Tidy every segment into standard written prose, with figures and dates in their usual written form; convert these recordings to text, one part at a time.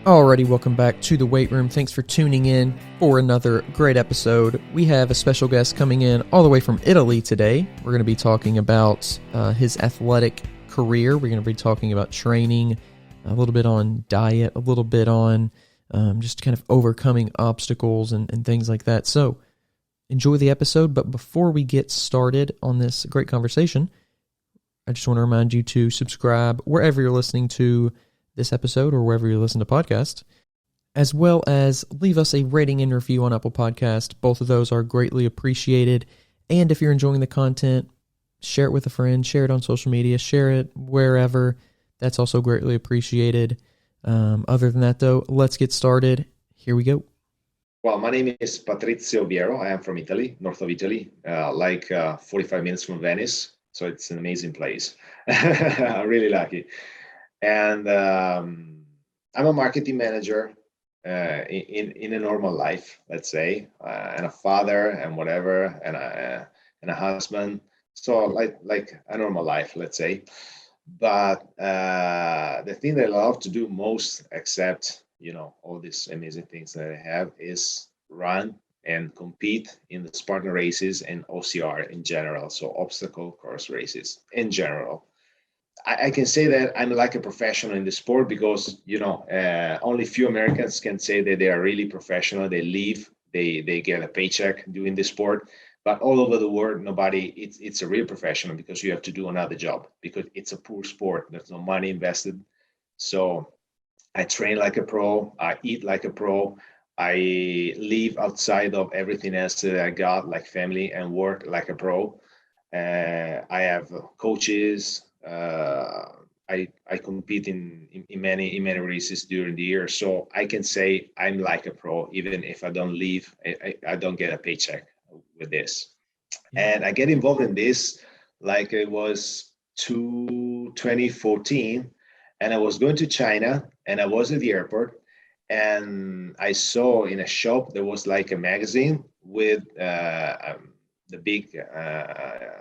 Alrighty, welcome back to the weight room. Thanks for tuning in for another great episode. We have a special guest coming in all the way from Italy today. We're going to be talking about his athletic career. We're going to be talking about training, a little bit on diet, a little bit on just kind of overcoming obstacles and things like that. So enjoy the episode. But before we get started on this great conversation, I just want to remind you to subscribe wherever you're listening to this episode or wherever you listen to podcasts, as well as leave us a rating and review on Apple Podcast. Both of those are greatly appreciated. And if you're enjoying the content, share it with a friend, share it on social media, share it wherever. That's also greatly appreciated. Other than that, though, let's get started. Here we go. Well, my name is Patrizio Viero. I am from Italy, north of Italy, 45 minutes from Venice. So it's an amazing place. I'm really lucky. And I'm a marketing manager in a normal life, let's say, and a father and whatever, and a husband. So like a normal life, let's say. But the thing that I love to do most, except all these amazing things that I have, is run and compete in the Spartan races and OCR in general. So obstacle course races in general. I can say that I'm like a professional in the sport because, only few Americans can say that they are really professional. They live, they get a paycheck doing the sport. But all over the world, it's a real professional because you have to do another job because it's a poor sport. There's no money invested. So I train like a pro. I eat like a pro. I live outside of everything else that I got, like family and work like a pro. I have coaches. I compete in many races during the year, so I can say I'm like a pro, even if I don't leave. I don't get a paycheck with this, and I get involved in this like it was 2014, and I was going to China, and I was at the airport, and I saw in a shop there was like a magazine with the big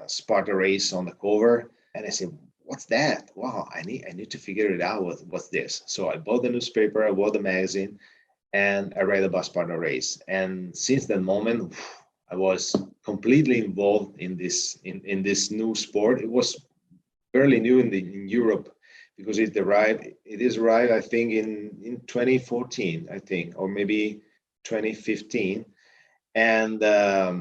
Sparta race on the cover, and I said, what's that? Wow, I need to figure it out. What's this? So I bought the newspaper, I bought the magazine, and I read about Spartan race. And since that moment, I was completely involved in this new sport. It was fairly new in Europe because it is arrived, I think, in 2014, I think, or maybe 2015. And I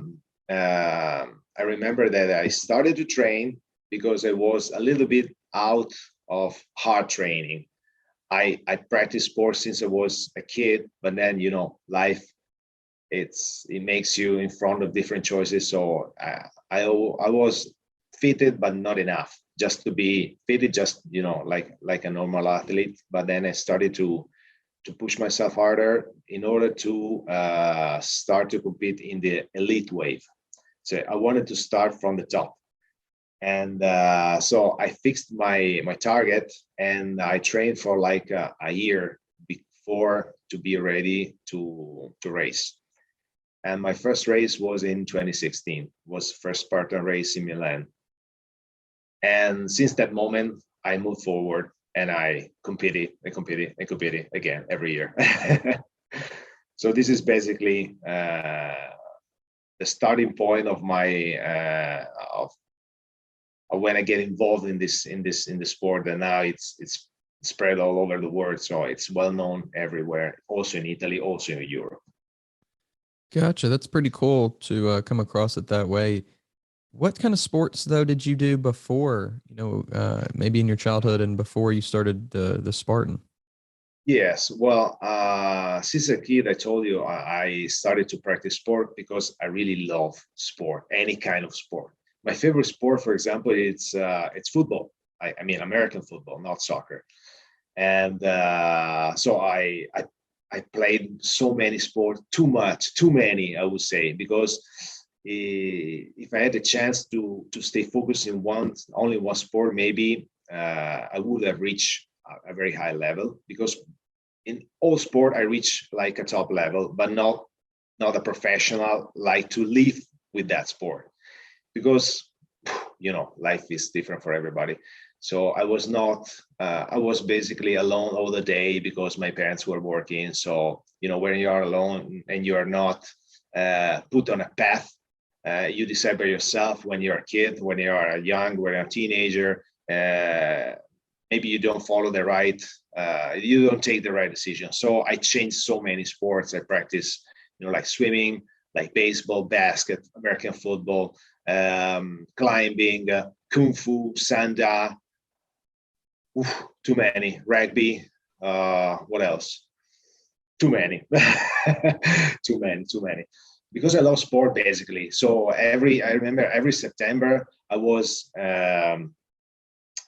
remember that I started to train because I was a little bit out of hard training. I practiced sports since I was a kid, but then life it makes you in front of different choices. So I was fitted, but not enough just to be fitted, just like a normal athlete. But then I started to push myself harder in order to start to compete in the elite wave. So I wanted to start from the top. And so I fixed my target, and I trained for like a year before to be ready to race. And my first race was in 2016, was first Spartan race in Milan. And since that moment, I moved forward and I competed again every year. So this is basically the starting point of my when I get involved in the sport, and now it's spread all over the world, so it's well known everywhere, also in Italy, also in Europe. Gotcha. That's pretty cool to come across it that way. What kind of sports though did you do before? Maybe in your childhood and before you started the Spartan. Yes, well, since a kid, I told you I started to practice sport because I really love sport, any kind of sport. My favorite sport, for example, it's football. I mean, American football, not soccer. And so I played so many sports, too many, I would say, because if I had the chance to stay focused in only one sport, maybe I would have reached a very high level, because in all sport I reach like a top level, but not a professional, like to live with that sport. Because life is different for everybody. So I was not, I was basically alone all the day because my parents were working. So, when you are alone and you are not put on a path, you decide by yourself when you're a kid, when you are young, when you're a teenager, maybe you don't follow the right, you don't take the right decision. So I changed so many sports. I practice, like swimming, like baseball, basket, American football, climbing, kung fu, sanda. Too many. Rugby. What else? Too many. Too many. Because I love sport basically. So I remember every September I was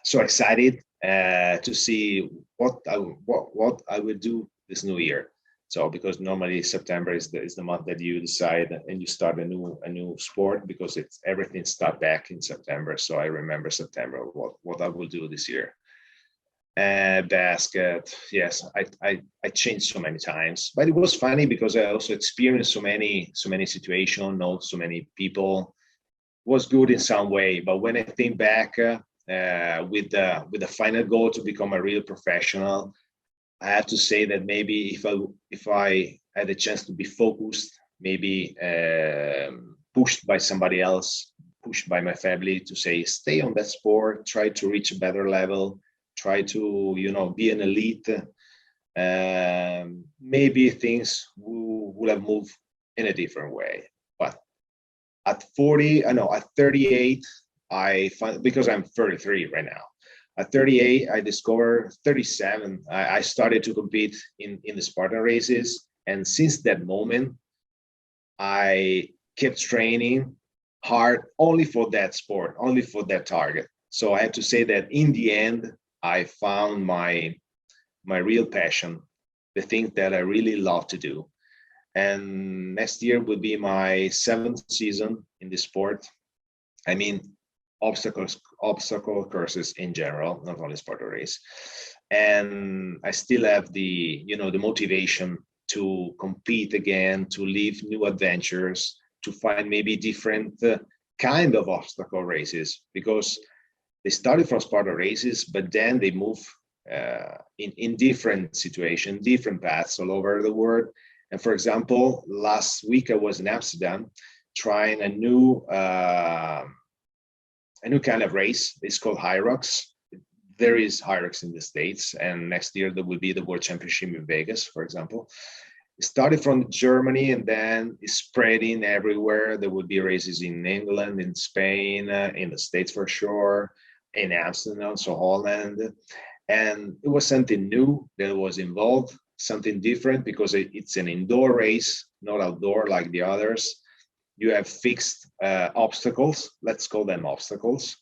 so excited to see what I would do this new year. So because normally September is the month that you decide and you start a new sport, because everything start back in September. So I remember September what I will do this year. Basket, yes, I changed so many times, but it was funny because I also experienced so many situations, know so many people. It was good in some way, but when I think back with the final goal to become a real professional, I have to say that maybe if I had a chance to be focused, maybe pushed by somebody else, pushed by my family to say, stay on that sport, try to reach a better level, try to, be an elite, maybe things would have moved in a different way. But at 38, I find, because I'm 33 right now, at 38, I discovered 37. I started to compete in the Spartan races. And since that moment, I kept training hard only for that sport, only for that target. So I have to say that in the end, I found my real passion, the thing that I really love to do. And next year will be my 7th season in this sport. I mean, obstacle courses in general, not only Spartan race. And I still have the motivation to compete again, to live new adventures, to find maybe different kind of obstacle races, because they started from Spartan races, but then they move in different situations, different paths all over the world. And for example, last week I was in Amsterdam trying a new kind of race. It's called High Rocks. There is High Rocks in the States, and next year there will be the World Championship in Vegas, for example. It started from Germany and then it's spreading everywhere. There will be races in England, in Spain, in the States for sure, in Amsterdam, so Holland. And it was something new that was involved, something different, because it's an indoor race, not outdoor like the others. You have fixed obstacles, let's call them obstacles.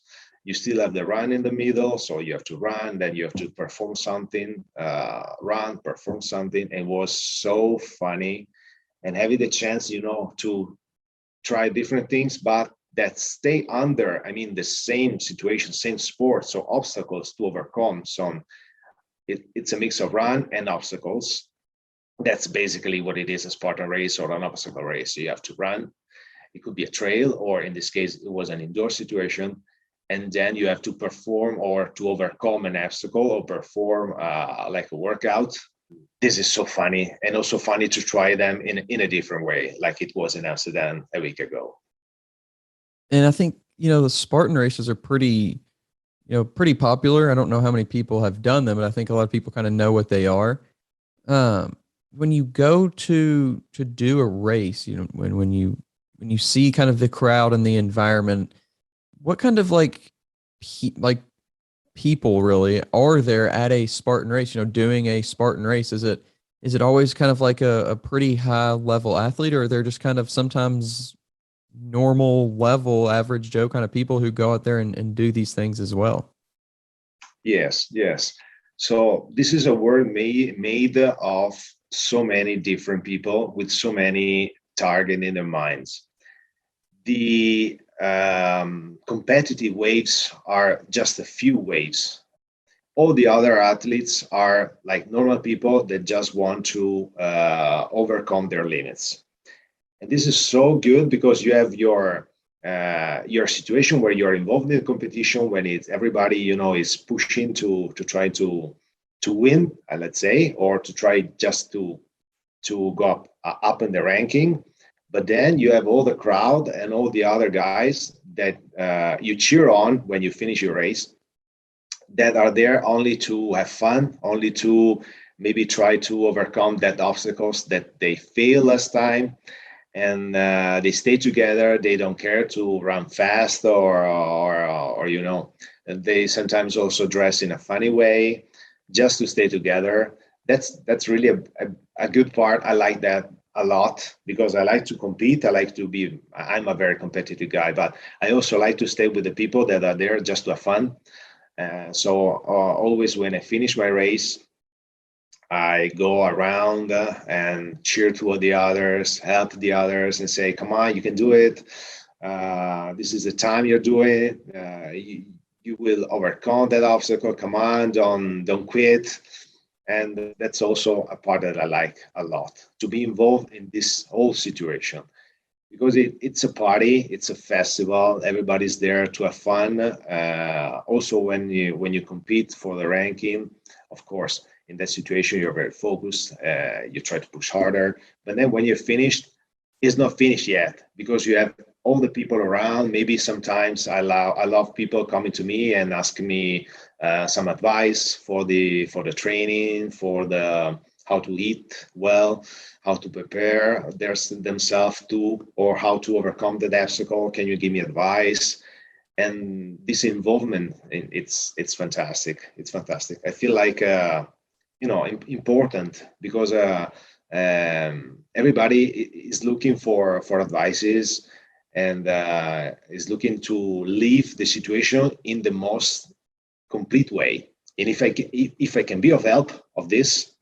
You still have the run in the middle, so you have to run, then you have to perform something, perform something. It was so funny, and having the chance, to try different things, but that stay under, the same situation, same sport, so obstacles to overcome. So it's a mix of run and obstacles. That's basically what it is, a Spartan race or an obstacle race. So you have to run. It could be a trail, or in this case, it was an indoor situation. And then you have to perform or to overcome an obstacle or perform like a workout. This is so funny, and also funny to try them in a different way, like it was in Amsterdam a week ago. And I think, the Spartan races are pretty popular. I don't know how many people have done them, but I think a lot of people kind of know what they are. When you go to do a race, when you see kind of the crowd and the environment, what kind of people really are there at a Spartan race, doing a Spartan race? Is it always kind of like a pretty high level athlete, or are there just kind of sometimes normal level, average Joe kind of people who go out there and do these things as well? Yes. So this is a world made of so many different people with so many targets in their minds. The competitive waves are just a few waves. All the other athletes are like normal people that just want to overcome their limits. And this is so good because you have your your situation where you're involved in the competition, when it's everybody, is pushing to try to win, let's say, or to try just to go up in the ranking. But then you have all the crowd and all the other guys that you cheer on when you finish your race, that are there only to have fun, only to maybe try to overcome that obstacles that they failed last time. And they stay together. They don't care to run fast or they sometimes also dress in a funny way just to stay together. That's really a good part. I like that a lot because I like to compete. I'm a very competitive guy, but I also like to stay with the people that are there just to have fun. So always when I finish my race, I go around and cheer to the others, help the others, and say, "Come on, you can do it. This is the time you're doing it. You will overcome that obstacle. Come on, don't quit." And that's also a part that I like a lot, to be involved in this whole situation, because it's a party, it's a festival. Everybody's there to have fun. Also, when you compete for the ranking, of course, in that situation you're very focused. You try to push harder, but then when you're finished, it's not finished yet, because you have all the people around. Maybe sometimes I love people coming to me and asking me some advice for the training, for the how to eat well, how to prepare themselves to, or how to overcome the obstacle. Can you give me advice? And this involvement, it's fantastic. It's fantastic. I feel like important, because everybody is looking for advices, and is looking to leave the situation in the most complete way. And if I can be of help of this,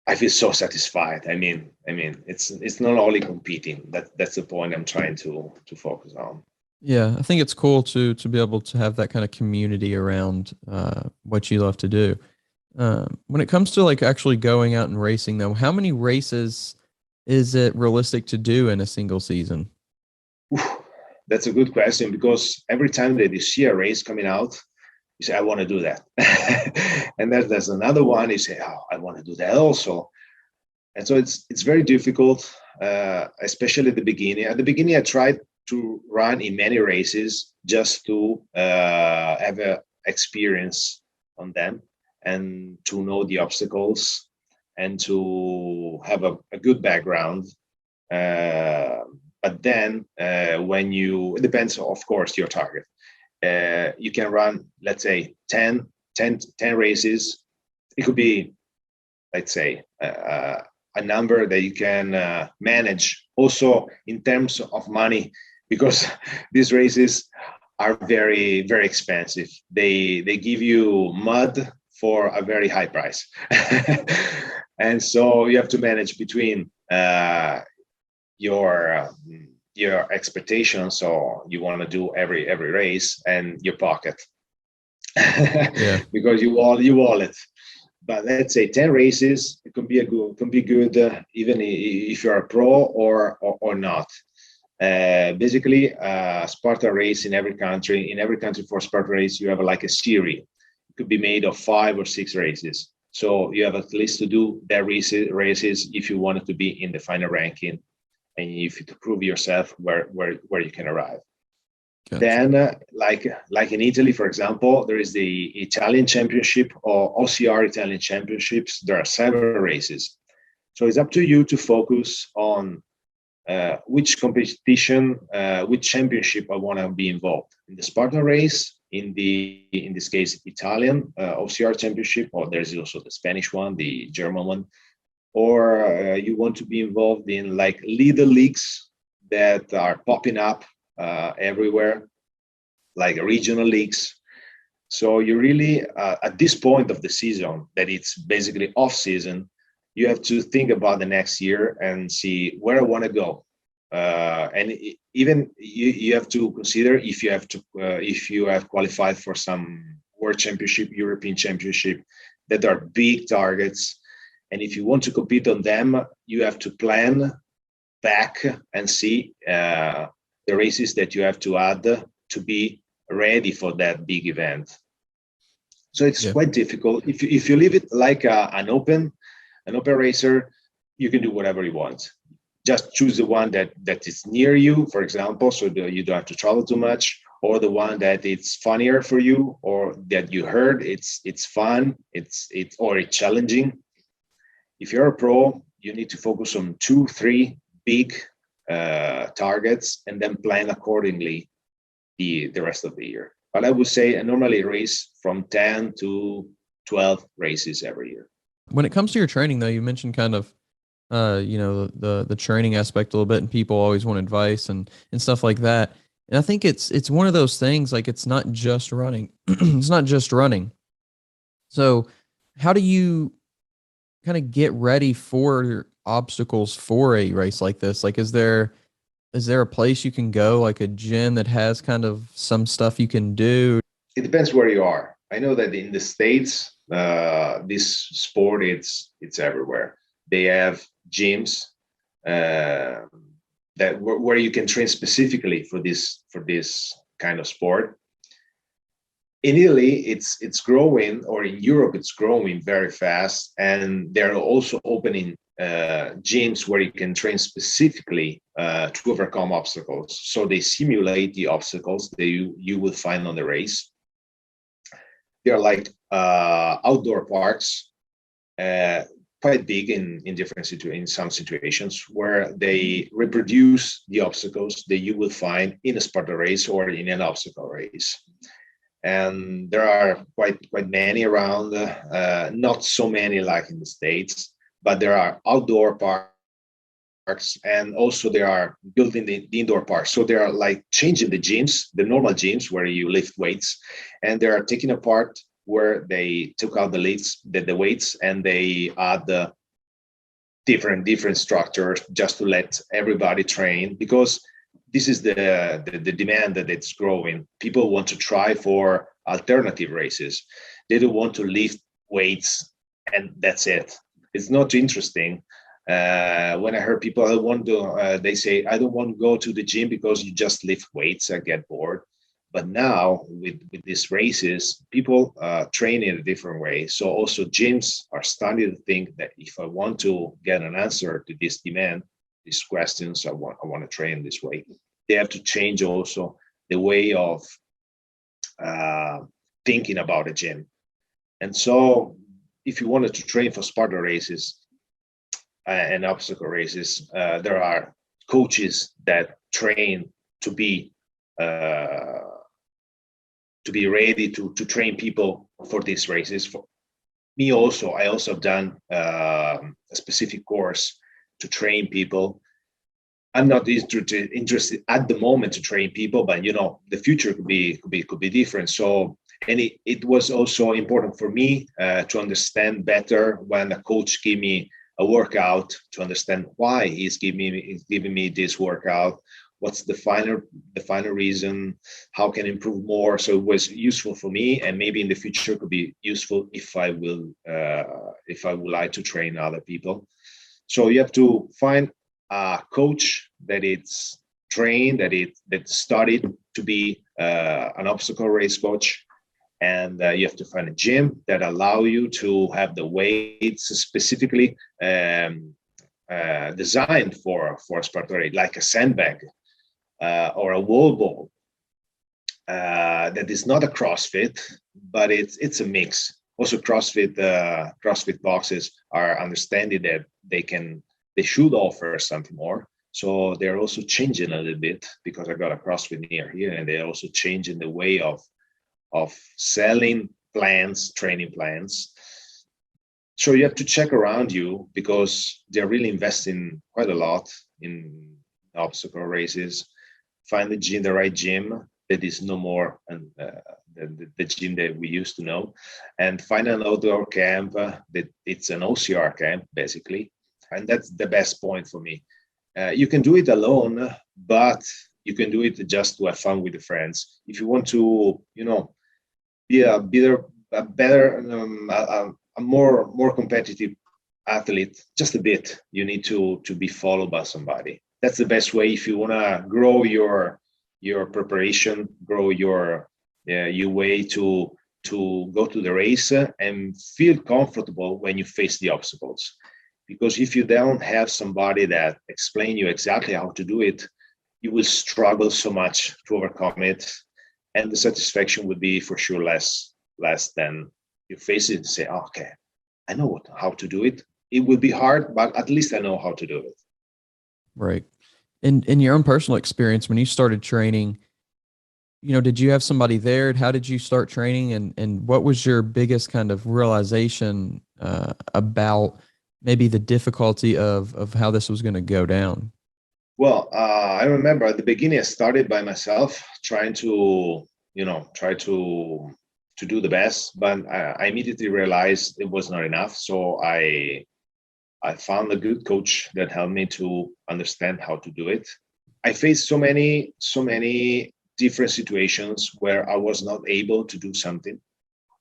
I feel so satisfied. I mean, it's not only competing. That's the point I'm trying to focus on. Yeah, I think it's cool to be able to have that kind of community around what you love to do. When it comes to like actually going out and racing, though, how many races is it realistic to do in a single season? That's a good question, because every time that you see a race coming out, you say, "I want to do that," and there's another one. You say, "Oh, I want to do that also." And so it's very difficult, especially at the beginning. At the beginning, I tried to run in many races just to have an experience on them, and to know the obstacles, and to have a good background. But then it depends, of course, your target. You can run, let's say, 10 races. It could be, let's say, a number that you can manage also in terms of money, because these races are very, very expensive. They give you mud for a very high price. And so you have to manage between your expectations, so you want to do every race, and your pocket. Yeah. Because you all it. But let's say 10 races, it can be good, even if you're a pro or not. Basically, Spartan race in every country. In every country for Spartan race, you have like a series. It could be made of 5 or 6 races. So you have at least to do that races if you wanted to be in the final ranking, and if you to prove yourself where you can arrive. Gotcha. Then, like in Italy, for example, there is the Italian Championship, or OCR Italian Championships. There are 7 races. So it's up to you to focus on which competition, which championship I want to be involved in. The Spartan race, in this case, Italian OCR Championship, or there's also the Spanish one, the German one, or you want to be involved in like little leagues that are popping up everywhere, like regional leagues. So you really, at this point of the season, that it's basically off season, you have to think about the next year and see where I want to go. And even you have to consider if you have qualified for some World Championship, European Championship, that are big targets. And if you want to compete on them, you have to plan back and see the the races that you have to add to be ready for that big event. So it's quite difficult. If you leave it like an open racer, you can do whatever you want. Just choose the one that is near you, for example, so that you don't have to travel too much, or the one that it's funnier for you, or that you heard it's fun, it's challenging. If you're a pro, you need to focus on 2-3 big targets and then plan accordingly the rest of the year. But I would say I normally race from 10 to 12 races every year. When it comes to your training, though, you mentioned kind of, the training aspect a little bit, and people always want advice and stuff like that. And I think it's one of those things, like, it's not just running. It's not just running. So how do you kind of get ready for obstacles for a race like this? Like, is there a place you can go, like a gym that has kind of some stuff you can do? It depends where you are. I know that in the States, this sport, it's everywhere. They have gyms where you can train specifically for this kind of sport. In Italy, it's growing, or in Europe, it's growing very fast, and they're also opening gyms where you can train specifically to overcome obstacles. So they simulate the obstacles that you will find on the race. They are like outdoor parks, quite big in some situations, where they reproduce the obstacles that you will find in a Spartan race or in an obstacle race. And there are quite many around, not so many like in the States, but there are outdoor parks, and also they are building the indoor parks. So they are like changing the gyms, the normal gyms where you lift weights, and they are taking apart where they took out the weights, and they add the different structures just to let everybody train, because this is the demand that it's growing. People want to try for alternative races. They don't want to lift weights and that's it. It's not interesting. When I heard people, they say, I don't want to go to the gym because you just lift weights. I get bored. But now with these races, people train in a different way. So also gyms are starting to think that if I want to get an answer to this demand, these questions, I want to train this way, they have to change also the way of thinking about a gym. And so if you wanted to train for Spartan races and obstacle races, there are coaches that train to be ready to train people for these races. For me also, I also have done a specific course to train people. I'm not interested at the moment to train people, but the future could be different. So, and it was also important for me to understand better when a coach gave me a workout, to understand why he's giving me this workout. What's the final reason? How can I improve more? So it was useful for me, and maybe in the future could be useful if I would like to train other people. So you have to find a coach that it's trained, that studied to be an obstacle race coach, and you have to find a gym that allow you to have the weights specifically designed for a Spartan race, like a sandbag. Or a wall ball that is not a CrossFit, but it's a mix. Also, CrossFit boxes are understanding that they should offer something more. So they're also changing a little bit, because I got a CrossFit near here, and they're also changing the way of selling plans, training plans. So you have to check around you, because they're really investing quite a lot in obstacle races. Find the right gym that is no more the gym that we used to know, and find an outdoor camp that it's an OCR camp basically, and that's the best point for me. You can do it alone, but you can do it just to have fun with the friends. If you want to, be a better, a more competitive athlete, just a bit, you need to be followed by somebody. that's the best way if you want to grow your preparation, grow your way to go to the race and feel comfortable when you face the obstacles. Because if you don't have somebody that explain you exactly how to do it, you will struggle so much to overcome it, and the satisfaction would be for sure less than you face it and say, oh, okay, I know how to do it. It will be hard, but at least I know how to do it. Right. And in your own personal experience, when you started training, did you have somebody there? How did you start training? And what was your biggest kind of realization about maybe the difficulty of how this was going to go down? Well, I remember at the beginning, I started by myself, trying to do the best, but I immediately realized it was not enough. So I found a good coach that helped me to understand how to do it. I faced so many different situations where I was not able to do something,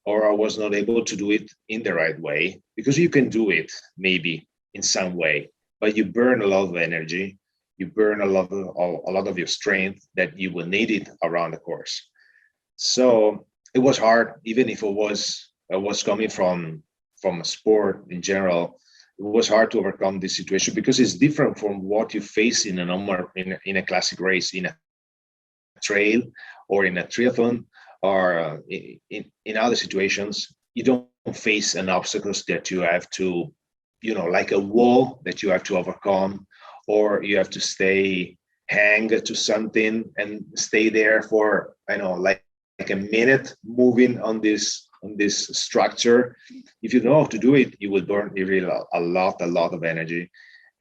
or I was not able to do it in the right way, because you can do it maybe in some way, but you burn a lot of energy, you burn a lot of your strength that you will need it around the course. So it was hard, even if I was coming from a sport in general. It was hard to overcome this situation because it's different from what you face in a normal in a classic race, in a trail or in a triathlon, or in other situations. You don't face an obstacles that you have to, like a wall that you have to overcome, or you have to hang to something and stay there for, like a minute moving on this structure. If you know how to do it, you will burn really a lot of energy,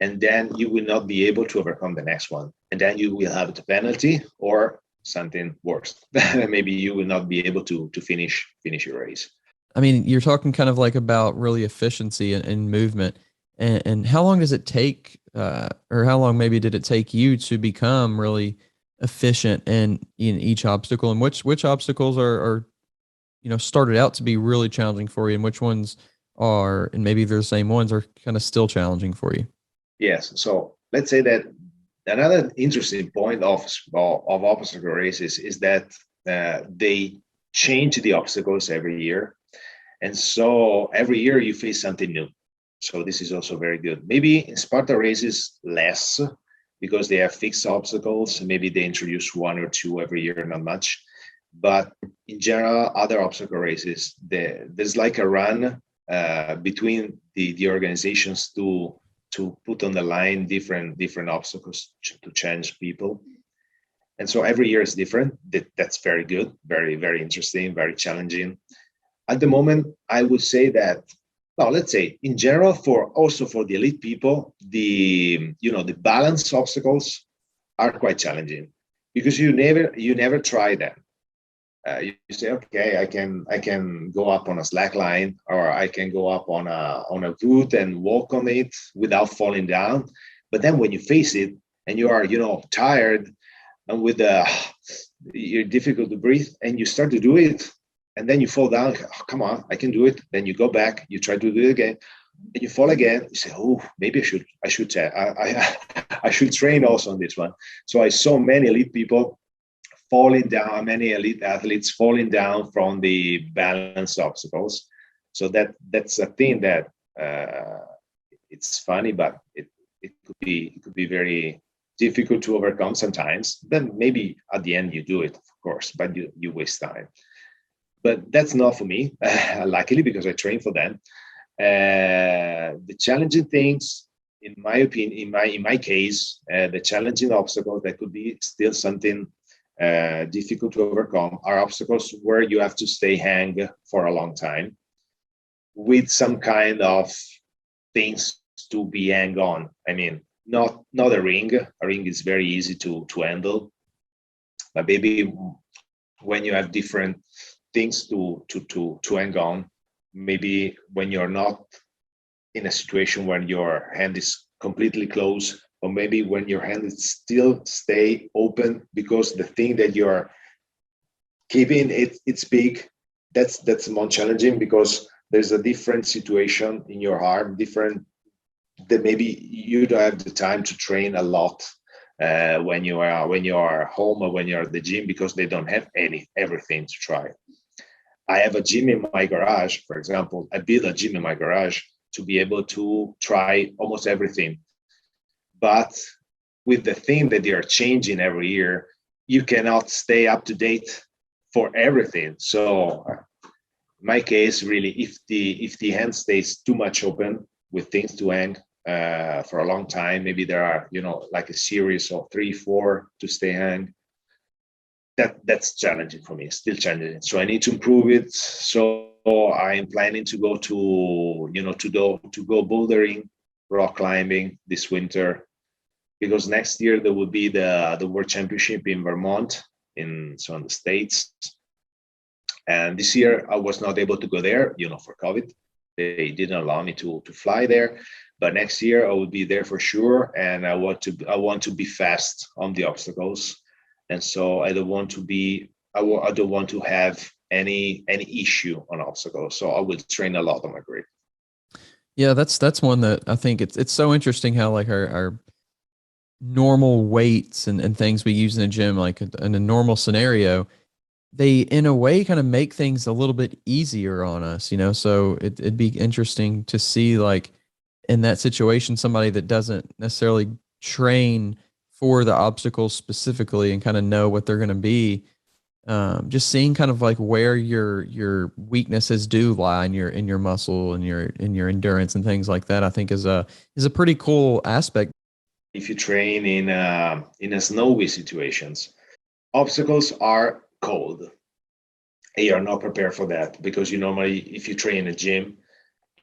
and then you will not be able to overcome the next one, and then you will have the penalty or something worse. Maybe you will not be able to finish your race. I mean, you're talking kind of like about really efficiency and movement. And how long does it take, or how long maybe did it take you to become really efficient in each obstacle? And which obstacles are started out to be really challenging for you, and which ones are, and maybe they're the same ones, are kind of still challenging for you? Yes. So let's say that another interesting point of obstacle races is that they change the obstacles every year. And so every year you face something new. So this is also very good. Maybe in Sparta races less, because they have fixed obstacles. Maybe they introduce one or two every year, not much. But in general, other obstacle races, there's like a run between the organizations to put on the line different obstacles to change people. And so every year is different. That's very good, very, very interesting, very challenging. At the moment, I would say that, well, let's say in general, for the elite people, the balance obstacles are quite challenging, because you never try them. You say, okay, I can go up on a slack line, or I can go up on a wood and walk on it without falling down. But then when you face it and you are tired and you're difficult to breathe, and you start to do it, and then you fall down. Oh, come on, I can do it. Then you go back, you try to do it again, and you fall again. You say, oh, maybe I should train also on this one. So I saw many elite people falling down, many elite athletes falling down from the balance obstacles. So that's a thing that it's funny, but it could be very difficult to overcome sometimes. Then maybe at the end you do it, of course, but you waste time. But that's not for me, luckily, because I train for them. The challenging things, in my opinion, in my case, the challenging obstacles that could be still something difficult to overcome are obstacles where you have to stay hang for a long time with some kind of things to be hang on. I mean, not a ring. A ring is very easy to handle, but maybe when you have different things to hang on, maybe when you're not in a situation when your hand is completely closed, or maybe when your hand is still stay open because the thing that you're keeping it's big. That's more challenging, because there's a different situation in your arm, different, that maybe you don't have the time to train a lot when you are home or when you're at the gym, because they don't have everything to try. I have a gym in my garage, for example. I built a gym in my garage to be able to try almost everything. But with the thing that they are changing every year, you cannot stay up to date for everything. So in my case, really, if the hand stays too much open with things to hang for a long time, maybe there are, like a series of 3, 4 to stay hang. That's challenging for me, still challenging. So I need to improve it. So I'm planning to go to go bouldering, rock climbing this winter, because next year there will be the World Championship in Vermont, in the States. And this year I was not able to go there, for COVID. They didn't allow me to fly there. But next year I will be there for sure, and I want to be fast on the obstacles. And so I don't want to have any issue on obstacles. So I will train a lot on my grip. Yeah, that's one that I think it's so interesting how like our normal weights and things we use in the gym, like in a normal scenario, they in a way kind of make things a little bit easier on us, so it'd be interesting to see, like, in that situation, somebody that doesn't necessarily train for the obstacles specifically and kind of know what they're going to be, just seeing kind of like where your weaknesses do lie in your muscle and your endurance and things like that, I think is a pretty cool aspect. If you train in a snowy situations, obstacles are cold, and you're not prepared for that, because normally, if you train in a gym,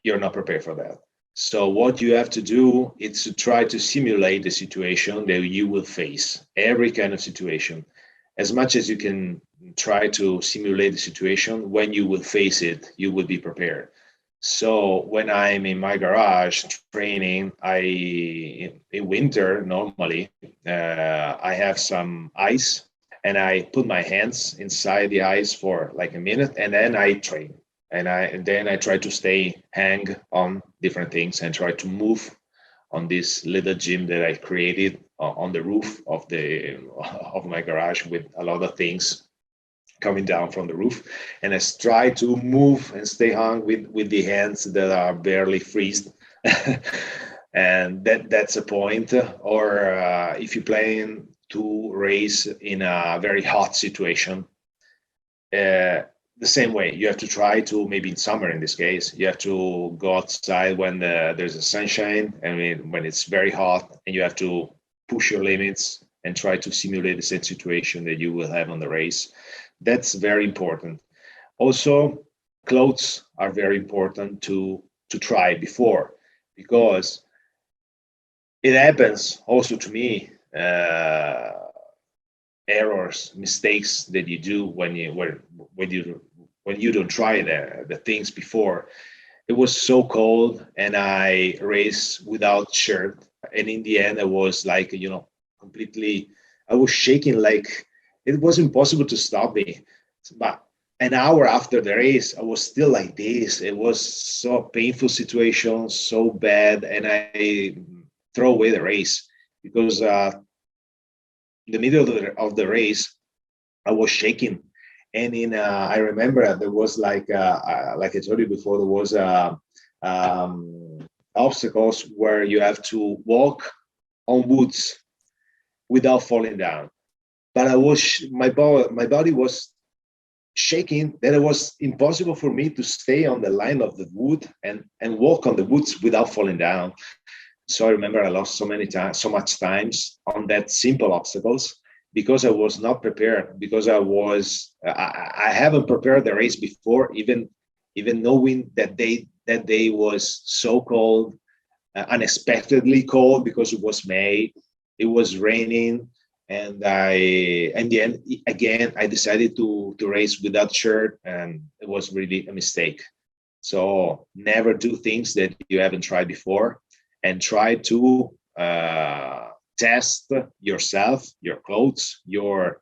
you're not prepared for that. So what you have to do is to try to simulate the situation that you will face, every kind of situation, as much as you can. Try to simulate the situation. When you will face it, you will be prepared. So when I'm in my garage training, in winter normally, I have some ice, and I put my hands inside the ice for like a minute, and then I train. And then I try to hang on different things and try to move on this little gym that I created on the roof of my garage, with a lot of things coming down from the roof. And I try to move and stay hung with the hands that are barely freezed. And that's a point. Or if you're playing to race in a very hot situation, the same way, you have to try to, maybe in summer in this case, you have to go outside when there's a sunshine, and when it's very hot, and you have to push your limits and try to simulate the same situation that you will have on the race. That's very important. Also, clothes are very important to try before, because it happens also to me, errors, mistakes that you do when you don't try the things before. It was so cold, and I raced without shirt, and in the end I was like, completely, I was shaking, like it was impossible to stop me. But an hour after the race, I was still like this. It was so painful situation, so bad, and I throw away the race, because in the middle of the race, I was shaking. And I remember there was like I told you before, there was obstacles where you have to walk on woods without falling down. But my body was shaking, that it was impossible for me to stay on the line of the wood and walk on the woods without falling down. So I remember I lost so much times on that simple obstacles, because I was not prepared, because I haven't prepared the race before, even knowing that day was so cold, unexpectedly cold, because it was May, it was raining, and in the end, again, I decided to race without shirt, and it was really a mistake. So never do things that you haven't tried before, and try to test yourself, your clothes, your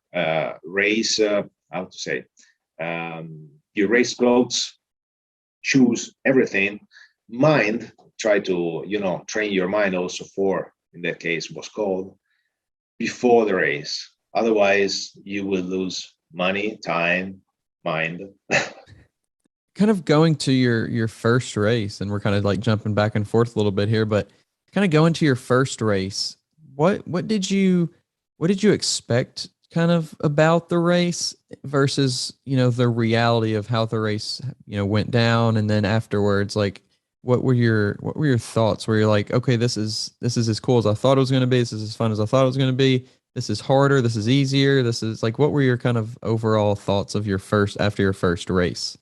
race, your race clothes, shoes, everything. Mind, try to, train your mind also for, in that case, was cold. before the race. Otherwise, you will lose money, time, mind. Kind of going to your first race, and we're kind of like jumping back and forth a little bit here, but kind of going to your first race, what did you expect kind of about the race versus, the reality of how the race, went down, and then afterwards, like what were your thoughts? Where you're like, okay, this is as cool as I thought it was going to be. This is as fun as I thought it was going to be. This is harder. This is easier. This is like, what were your kind of overall thoughts of your first after your first race?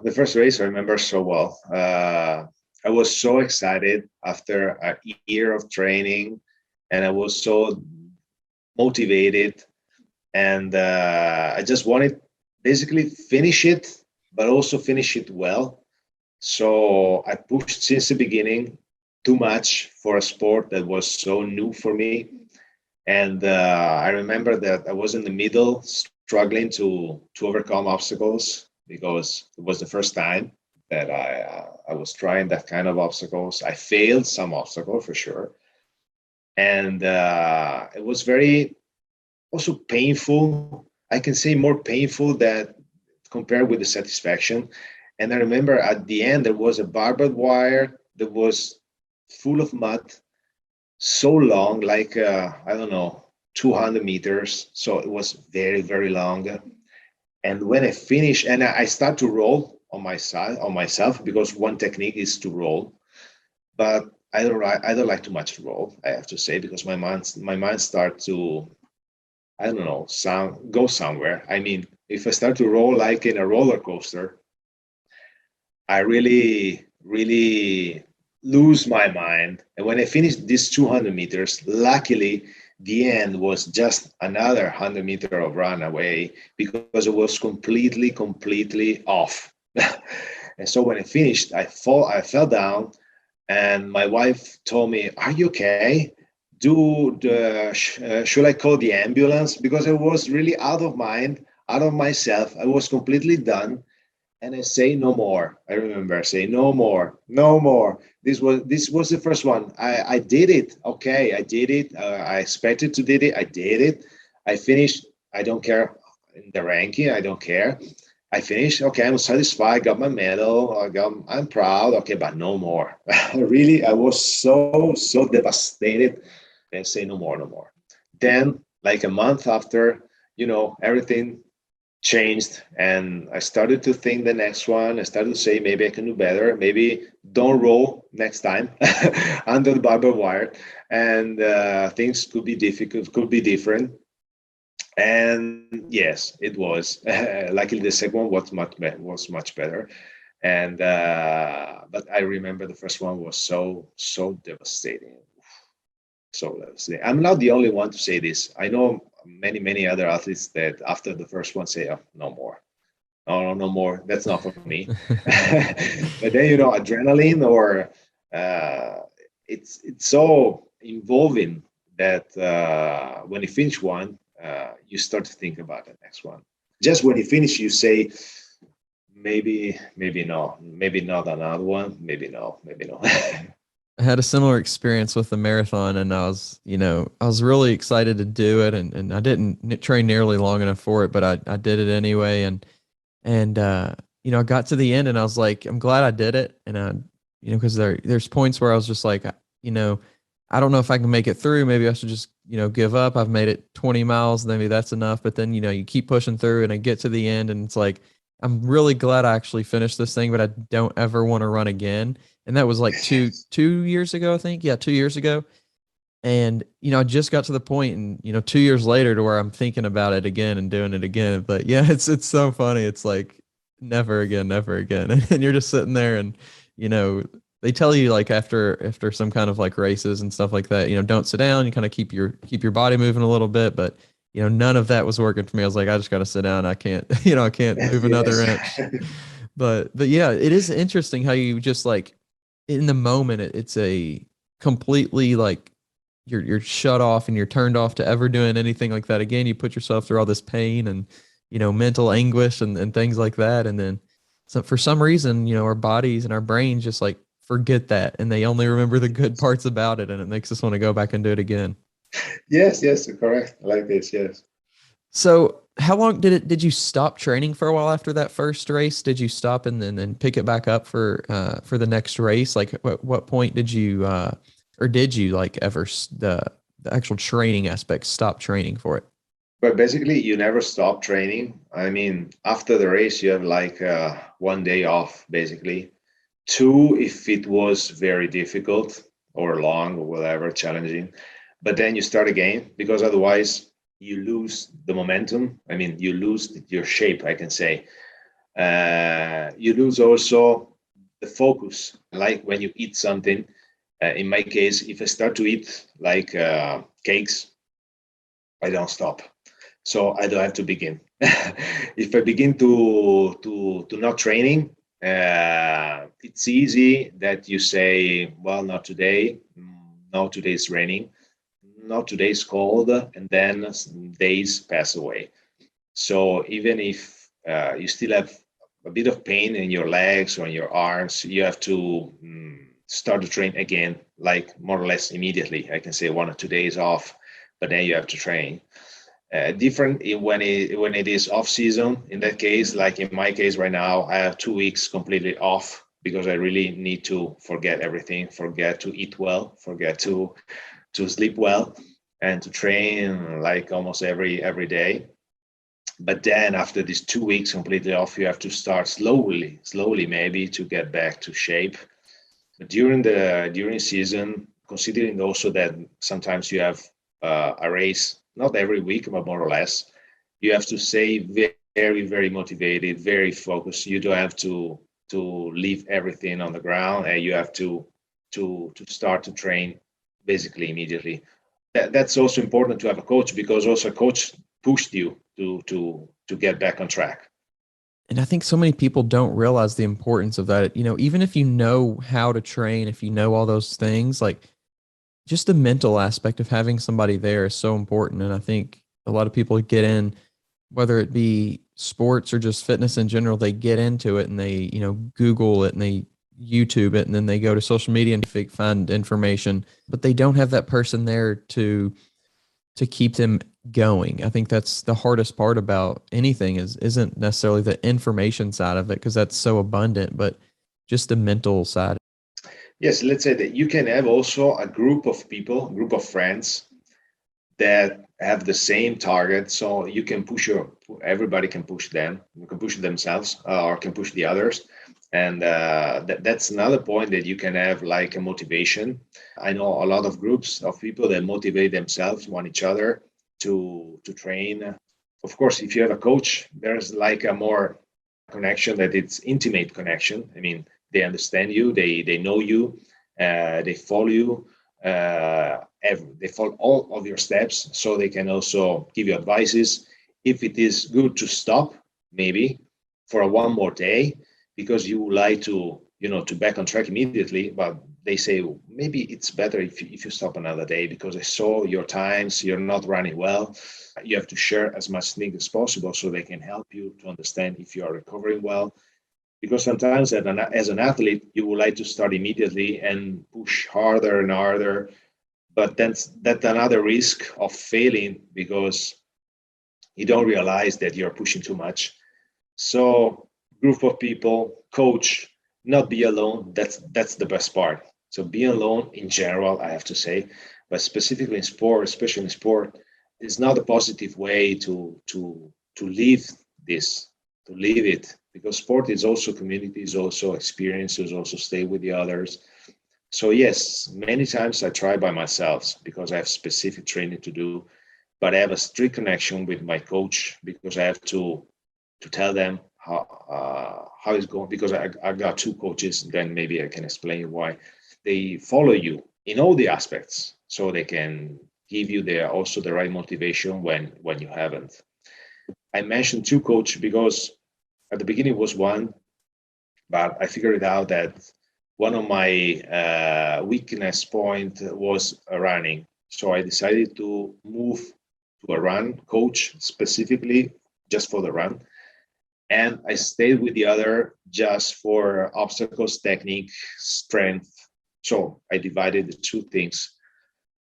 The first race I remember so well. I was so excited after a year of training, and I was so motivated, and I just wanted basically finish it, but also finish it well. So I pushed since the beginning too much for a sport that was so new for me. And I remember that I was in the middle, struggling to overcome obstacles because it was the first time that I was trying that kind of obstacles. I failed some obstacle for sure, and it was very also painful. I can say more painful that compared with the satisfaction. And I remember at the end there was a barbed wire that was full of mud, so long, like I don't know, 200 meters. So it was very, very long. And when I finished, and I start to roll on my side, on myself, because one technique is to roll, but I don't like too much to roll. I have to say because my mind start to, I don't know, go somewhere. I mean, if I start to roll like in a roller coaster, I really, really lose my mind. And when I finished these 200 meters, luckily, the end was just another 100 meter of run away because it was completely, completely off. And so when I finished, I fell down, and my wife told me, "Are you okay? Should I call the ambulance?" Because I was really out of mind, out of myself. I was completely done, and I say no more. I remember saying no more, no more. This was the first one. I did it. Okay, I did it. I expected to did it. I did it. I finished. I don't care in the ranking. I don't care. I finished. Okay, I'm satisfied. Got my medal. I'm proud. Okay, but no more. Really, I was so devastated. And say no more, no more. Then, like a month after, everything changed, and I started to think the next one. I started to say maybe I can do better, maybe don't roll next time under the barbed wire, and things could be difficult, could be different. And yes, it was. Luckily the second one was much better. And but I remember the first one was so devastating, so devastating. I'm not the only one to say this. I know many other athletes that after the first one say, "Oh, no more, no more, that's not for me." But then adrenaline, or uh, it's so involving that when you finish one, you start to think about the next one. Just when you finish, you say, maybe no, maybe not another one, maybe no, maybe no. I had a similar experience with the marathon, and I was really excited to do it, and I didn't train nearly long enough for it, but I did it anyway, and I got to the end, and I was like, I'm glad I did it, and because there's points where I was just like, you know, I don't know if I can make it through. Maybe I should just give up. I've made it 20 miles, maybe that's enough. But then you keep pushing through, and I get to the end, and it's like I'm really glad I actually finished this thing, but I don't ever want to run again. And that was like two years ago, I think. Yeah, 2 years ago. And I just got to the point, and 2 years later, to where I'm thinking about it again and doing it again. But yeah, it's so funny. It's like never again, never again. And you're just sitting there, and you know they tell you, like, after some kind of like races and stuff like that, don't sit down. You kind of keep your body moving a little bit, but none of that was working for me. I was like, I just got to sit down. I can't I can't move another Yes. inch. But yeah, it is interesting how you just like in the moment, it's a completely like you're shut off, and you're turned off to ever doing anything like that again. You put yourself through all this pain and mental anguish and things like that, and then so for some reason, our bodies and our brains just like forget that, and they only remember the good parts about it, and it makes us want to go back and do it again. Yes, yes, correct. Like this, yes. So how long did you stop training for a while after that first race? Did you stop and then pick it back up for the next race? Like what point did you or did you like ever the actual training aspect stop training for it? But basically, you never stop training. I mean, after the race, you have like 1 day off, basically. Two, if it was very difficult or long or whatever, challenging. But then you start again because otherwise you lose the momentum. I mean, you lose your shape, I can say. You lose also the focus. Like when you eat something, in my case, if I start to eat like cakes, I don't stop. So I don't have to begin. If I begin to not training, it's easy that you say, well, not today. No, today is raining. Not today is cold, and then days pass away. So even if you still have a bit of pain in your legs or in your arms, you have to start to train again, like more or less immediately. I can say 1 or 2 days off, but then you have to train. Different when it is off season. In that case, like in my case right now, I have 2 weeks completely off because I really need to forget everything, forget to eat well, forget to sleep well, and to train like almost every day. But then after these 2 weeks completely off, you have to start slowly maybe to get back to shape. But during season, considering also that sometimes you have a race, not every week, but more or less, you have to stay very motivated, very focused. You don't have to leave everything on the ground, and you have to start to train basically immediately. That's also important to have a coach because also a coach pushed you to get back on track. And I think so many people don't realize the importance of that. You know, even if you know how to train, if you know all those things, like just the mental aspect of having somebody there is so important. And I think a lot of people get in, whether it be sports or just fitness in general, they get into it and they, Google it and they YouTube it and then they go to social media and find information, but they don't have that person there to keep them going. I think that's the hardest part about anything isn't necessarily the information side of it because that's so abundant, but just the mental side. Yes, let's say that you can have also a group of people, group of friends that have the same target. So you can everybody can push them, you can push themselves or can push the others. And that's another point that you can have like a motivation. I know a lot of groups of people that motivate themselves, one each other to train. Of course, if you have a coach, there's like a more connection that it's intimate connection. I mean, they understand you, they know you, they follow you, they follow all of your steps, so they can also give you advices. If it is good to stop, maybe for a one more day, because you would like to back on track immediately, but they say maybe it's better if you stop another day because I saw your times, you're not running well. You have to share as much things as possible so they can help you to understand if you are recovering well. Because sometimes as an athlete, you would like to start immediately and push harder and harder, but that's another risk of failing because you don't realize that you're pushing too much. So group of people, coach, not be alone. That's the best part. So being alone in general, I have to say, but specifically in sport, especially in sport, is not a positive way to live this, to live it. Because sport is also community, is also experience, is also stay with the others. So yes, many times I try by myself because I have specific training to do, but I have a strict connection with my coach because I have to tell them how it's going because I got two coaches. Then maybe I can explain why they follow you in all the aspects, so they can give you the right motivation when you haven't. I mentioned two coaches because at the beginning was one, but I figured out that one of my weakness point was running. So I decided to move to a run coach specifically just for the run. And I stayed with the other just for obstacles, technique, strength. So I divided the two things.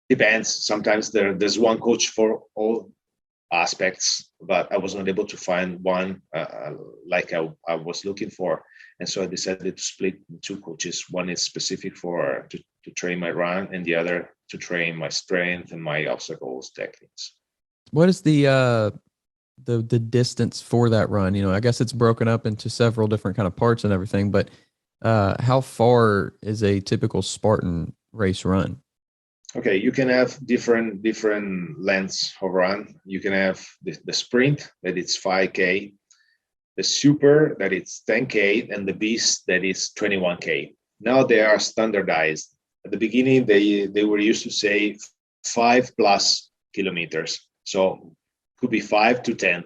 Depends. Sometimes there's one coach for all aspects, but I was not able to find one like I was looking for. And so I decided to split in two coaches. One is specific for to train my run, and the other to train my strength and my obstacles techniques. What is the distance for that run? You know, I guess it's broken up into several different kind of parts and everything, but how far is a typical Spartan race run? Okay, you can have different lengths of run. You can have the sprint that it's 5K, the super that it's 10K, and the beast that is 21K. Now they are standardized. At the beginning, they were used to say 5+ kilometers. So could be 5 to 10.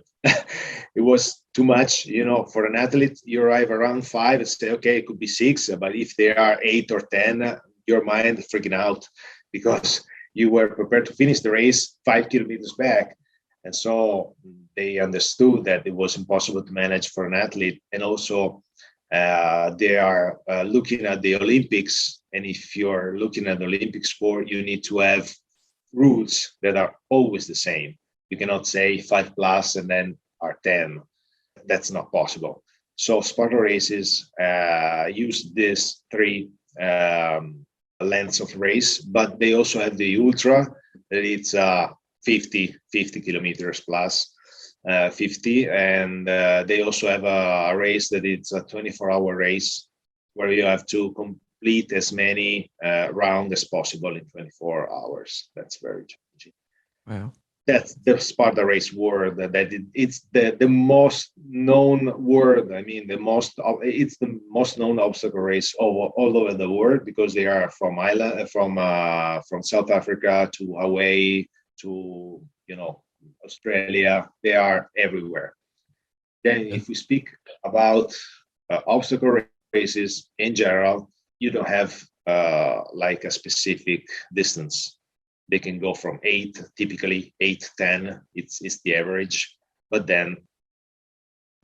It was too much, you know, for an athlete. You arrive around 5 and say, okay, it could be 6, but if they are 8 or 10, your mind is freaking out because you were prepared to finish the race 5 kilometers back. And so they understood that it was impossible to manage for an athlete. And also they are looking at the Olympics. And if you're looking at the Olympic sport, you need to have rules that are always the same. You cannot say 5+ and then are 10. That's not possible. So Spartan races use these three lengths of race, but they also have the ultra that it's 50 kilometers plus 50, and they also have a race that it's a 24-hour race where you have to complete as many rounds as possible in 24 hours. That's very challenging. Wow. That's the Sparta race word. It's the most known word. I mean, it's the most known obstacle race all over the world, because they are from South Africa to Hawaii to Australia. They are everywhere. Then, if we speak about obstacle races in general, you don't have like a specific distance. They can go from 8, typically 8, 10. It's the average, but then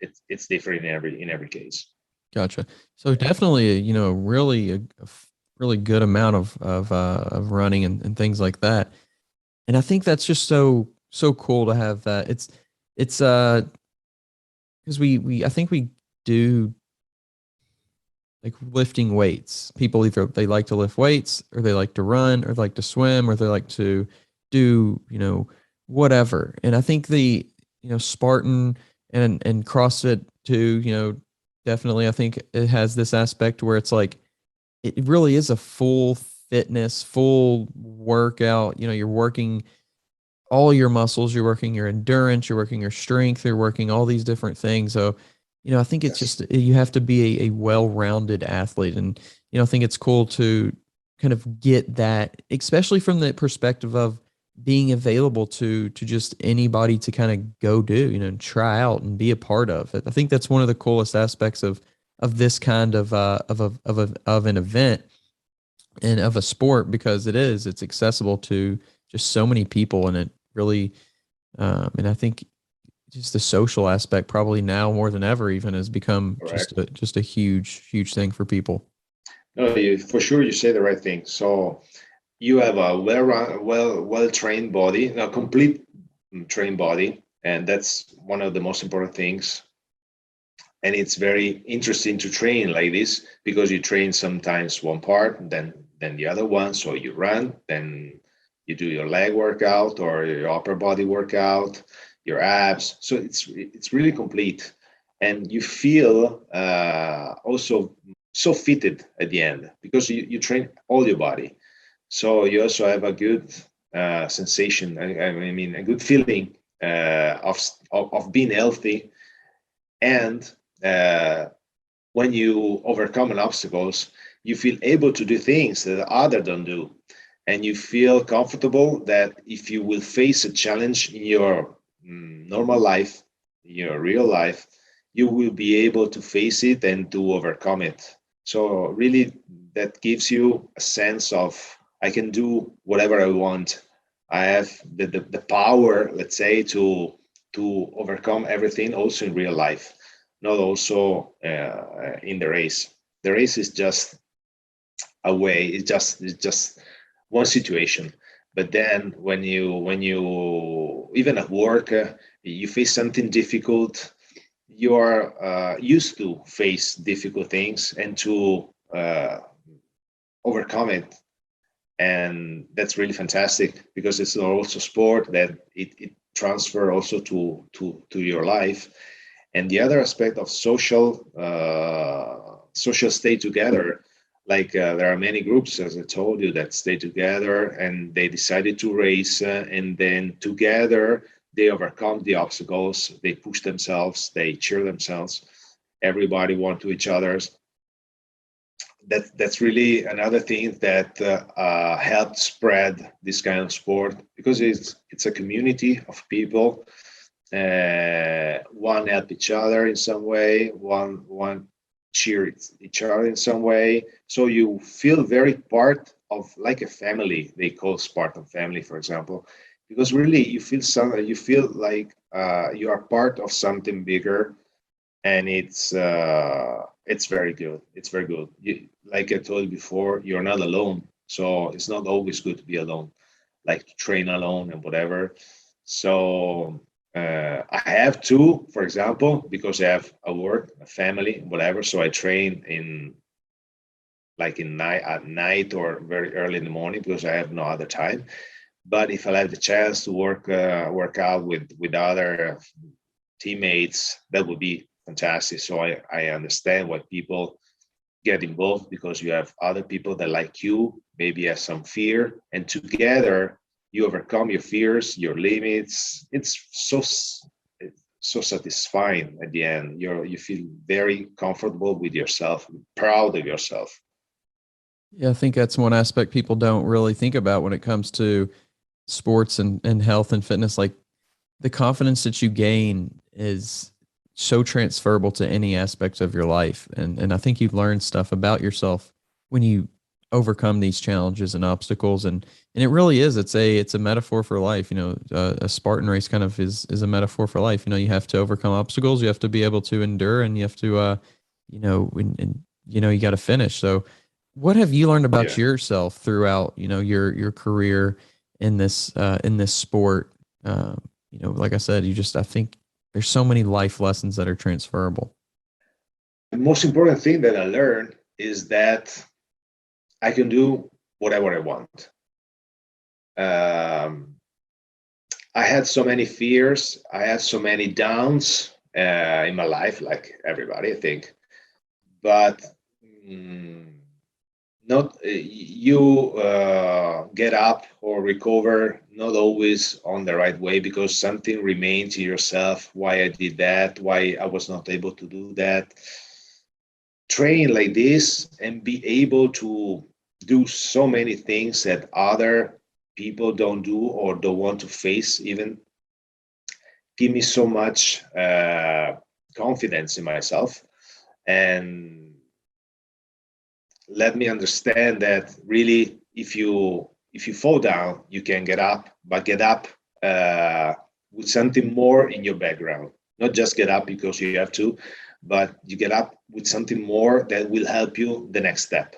it's different in every case. Gotcha. So definitely, really a really good amount of running and things like that. And I think that's just so cool to have that. It's because I think we do like lifting weights. People either they like to lift weights, or they like to run, or they like to swim, or they like to do, whatever. And I think the, Spartan and CrossFit too, definitely I think it has this aspect where it's like it really is a full fitness, full workout. You're working all your muscles, you're working your endurance, you're working your strength, you're working all these different things. So, I think it's just, you have to be a well-rounded athlete. And, I think it's cool to kind of get that, especially from the perspective of being available to just anybody to kind of go do, and try out and be a part of it. I think that's one of the coolest aspects of this kind of an event and of a sport, because it's accessible to just so many people. And it really, and I think just the social aspect probably now more than ever even has become just a huge thing for people. No, for sure you say the right thing. So you have a well trained body, a complete trained body, and that's one of the most important things. And it's very interesting to train like this, because you train sometimes one part, then the other one. So you run, then you do your leg workout or your upper body workout, your abs. So it's really complete, and you feel also so fitted at the end, because you train all your body. So you also have a good sensation. I mean, a good feeling of being healthy, and when you overcome an obstacles, you feel able to do things that others don't do, and you feel comfortable that if you will face a challenge in your normal life, in your real life, you will be able to face it and to overcome it. So really, that gives you a sense of, I can do whatever I want. I have the power, let's say, to overcome everything, also in real life, not also in the race. The race is just a way. It's just one situation. But then when you even at work, you face something difficult, you are used to face difficult things and to overcome it. And that's really fantastic, because it's also sport that it transfer also to your life. And the other aspect of social stay together, like there are many groups, as I told you, that stay together and they decided to race, and then together they overcome the obstacles, they push themselves, they cheer themselves, everybody want to each other's. That's really another thing that helped spread this kind of sport, because it's a community of people. One help each other in some way, one cheer each other in some way, so you feel very part of, like a family. They call Spartan Family, for example, because really you feel like you are part of something bigger. And it's very good. It's very good. Like I told you before, you're not alone, so it's not always good to be alone, like to train alone and whatever. So I have to, for example, because I have a work, a family, whatever. So I train in, like, in night, at night, or very early in the morning, because I have no other time. But if I have the chance to work out with other teammates, that would be fantastic. So I understand why people get involved, because you have other people that, like you, maybe have some fear, and together you overcome your fears, your limits. It's so satisfying at the end. You feel very comfortable with yourself, proud of yourself. Yeah, I think that's one aspect people don't really think about when it comes to sports and health and fitness. Like, the confidence that you gain is so transferable to any aspect of your life. And I think you learn stuff about yourself when you overcome these challenges and obstacles. And it really is, it's a metaphor for life. You know, a Spartan race kind of is a metaphor for life. You know, you have to overcome obstacles, you have to be able to endure, and you have to, and you got to finish. So what have you learned about Yeah. yourself throughout, your career in this sport? Like I said, I think there's so many life lessons that are transferable. The most important thing that I learned is that I can do whatever I want. Um, I had so many fears. I had so many downs in my life, like everybody, I think. But mm, not you get up or recover, not always on the right way, because something remains in yourself. Why I did that? Why I was not able to do that? Train like this and be able to do so many things that other people don't do or don't want to face, even, give me so much confidence in myself, and let me understand that really, if you fall down, you can get up, but get up with something more in your background. Not just get up because you have to, but you get up with something more that will help you the next step.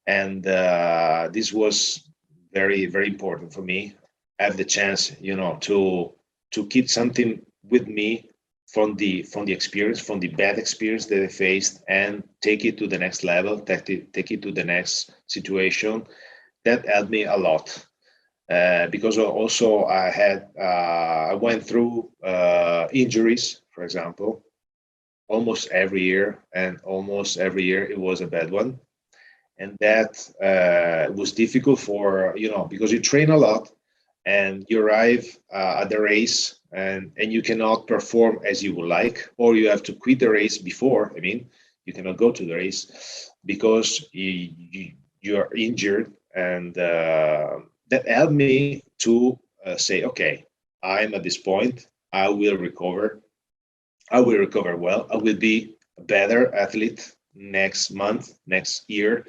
And this was very, very important for me. I have the chance, to keep something with me from the experience, from the bad experience that I faced, and take it to the next level, take it to the next situation. That helped me a lot. Because also I went through injuries, for example, almost every year, and almost every year it was a bad one. And that was difficult for, because you train a lot, and you arrive at the race, and you cannot perform as you would like, or you have to quit the race before. I mean, you cannot go to the race because you are injured. And that helped me to say, okay, I'm at this point, I will recover. I will recover well. I will be a better athlete next month, next year.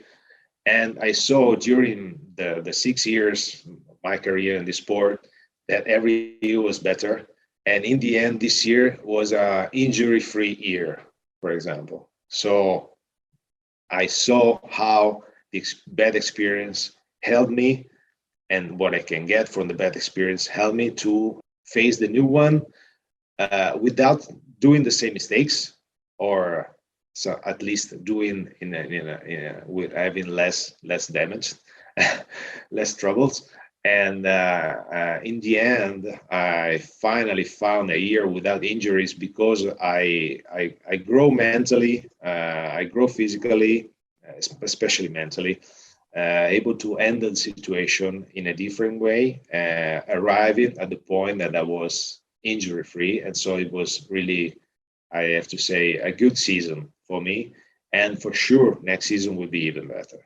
And I saw during the 6 years of my career in the sport that every year was better. And in the end, this year was a injury-free year, for example. So I saw how the bad experience helped me and what I can get from the bad experience help me to face the new one without doing the same mistakes, or so at least doing with having less damage, less troubles. And in the end, I finally found a year without injuries because I grow mentally, I grow physically, especially mentally, able to handle the situation in a different way, arriving at the point that I was injury free. And so it was really, I have to say, a good season for me. And for sure, next season will be even better.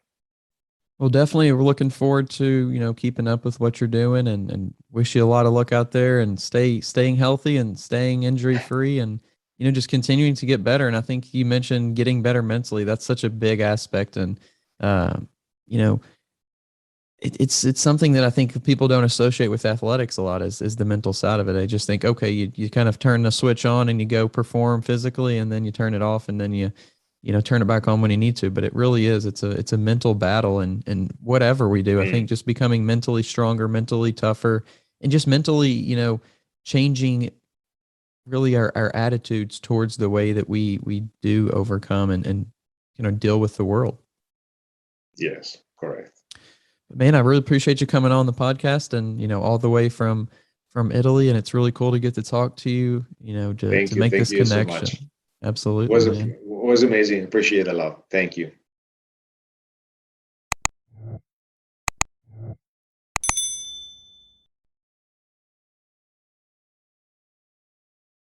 Well, definitely, we're looking forward to keeping up with what you're doing, and wish you a lot of luck out there, and staying healthy and staying injury free, and just continuing to get better. And I think you mentioned getting better mentally. That's such a big aspect, and uh, you know, it's something that I think people don't associate with athletics a lot is the mental side of it. They just think, okay, you kind of turn the switch on and you go perform physically, and then you turn it off, and then you turn it back on when you need to. But it really is, it's a mental battle, and whatever we do, I think just becoming mentally stronger, mentally tougher, and just mentally, changing really our attitudes towards the way that we do overcome and deal with the world. Yes, correct. Man, I really appreciate you coming on the podcast, and all the way from Italy, and it's really cool to get to talk to you, to make this Thank you so connection. much. Absolutely, man. Was amazing. Appreciate it a lot. Thank you.